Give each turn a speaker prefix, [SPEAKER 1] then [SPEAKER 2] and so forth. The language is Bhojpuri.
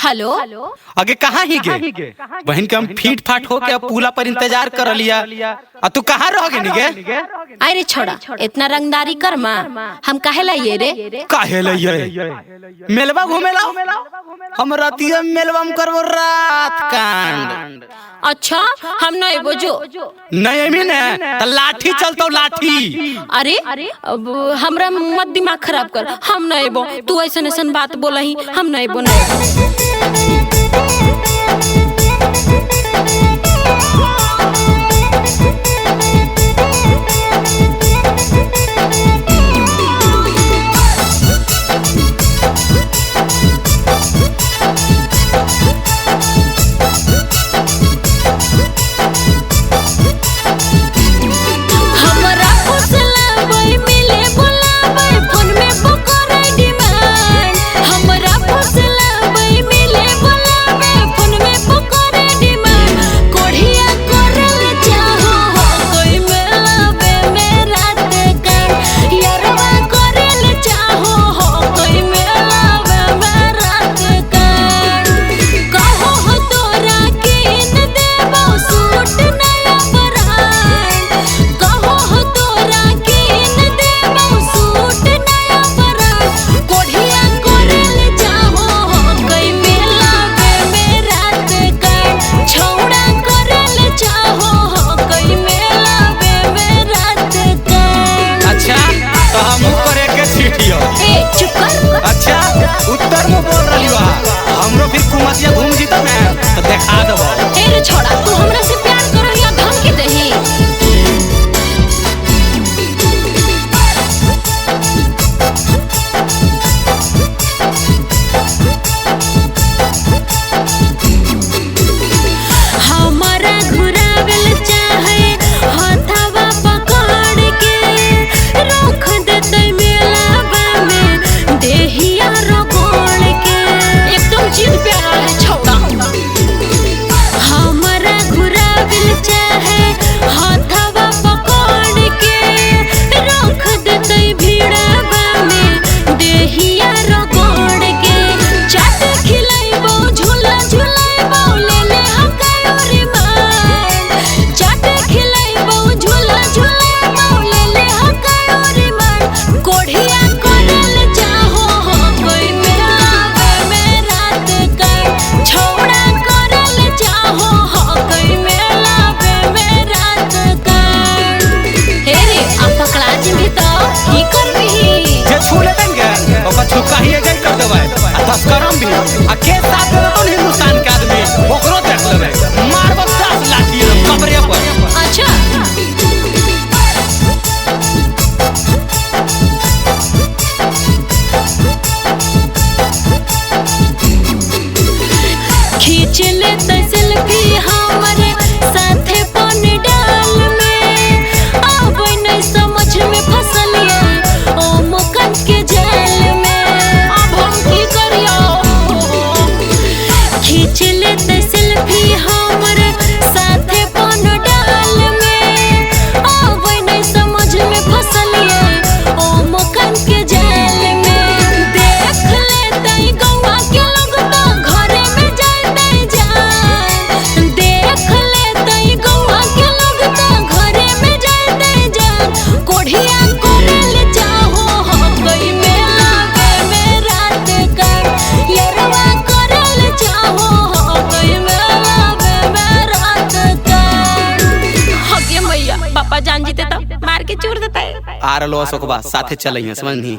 [SPEAKER 1] हेलो
[SPEAKER 2] आगे कहाँ ही गे बहन के हम फीट फाट हो के पूला पर इंतजार कर लिया। तू कहाँ रह गे?
[SPEAKER 1] अरे छोड़ा इतना रंगदारी कर माँ, हम काहे लाइए रे?
[SPEAKER 2] काहे लाइए? मेलवा घूमे लाओ। हम रातिया मेलवा में करबो रात कांड।
[SPEAKER 1] अच्छा हम नहीं बोझो
[SPEAKER 2] नहीं ने त लाठी चलतो लाठी।
[SPEAKER 1] अरे अब हमरा मत दिमाग खराब कर, हम नहीं बो। तू ऐसन ऐसन बात बोला ही, हम नहीं बो
[SPEAKER 2] अच्छा उत्तर में बोल रही हो। हमरो फिर कुमतिया घूम जीता मैं तो देखा देबो।
[SPEAKER 1] ए रे छोड़ा, तू हमरा से प्यार करो या धमकी देही? हमारा घुरावेल चाहे हथवा पकड़ के रख देते मेलावा में देहिया रगड़ के। एकदम जिद प्यारा है छोड़ा। हमारा घुरावेल चाहे हथवा पकड़ के रख देते भीड़ावा में देहिया रगड़ के। चाट खिलाइबो झूला झुलाइबो ले ले हकायो रे मान। चाट खिलाइबो झूला झुलाइबो ले ले हकायो रे मान। कोढ़िया करल चाहो हो कोई मेलावे में रात का छोड़ा करल चाहो हो कोई मेलावे में रात का। हे रे आप पकड़ा जिंगी तो ही कर भी
[SPEAKER 2] जे छूले देंगे ओका छुका ही एजेंट कर देबे। आ तस्करम भी आ के साथ में तो हिंदुस्तान के आदमी ओकरो देख लेबे। मारबो 10 लाठी कबरे पर।
[SPEAKER 1] अच्छा खींच ले तो सेल्फी हमारे साथे पन डाल में। अब नहीं समझ में फसलिया ओ मुकन के जाल में। अब हम की करियो? खींच ले तो सेल्फी हमारे साथे पन डाल में। अब नहीं समझ में फसलिया ओ मुकन के जाल में। देख ले तई गौवा के लोग तो घरे में जाते जान। देख ले तई गौवा के लोग तो घरे में जाते जान। कोढ़िया करल चाहो हो कोई मेलावे में रात का। यरवा करल चाहो हो कोई मेलावे में रात का। हगे मैया बापा जान जीते तो मार के चूर देता है।
[SPEAKER 2] आर लो सोकबा साथे चलइए समझनी।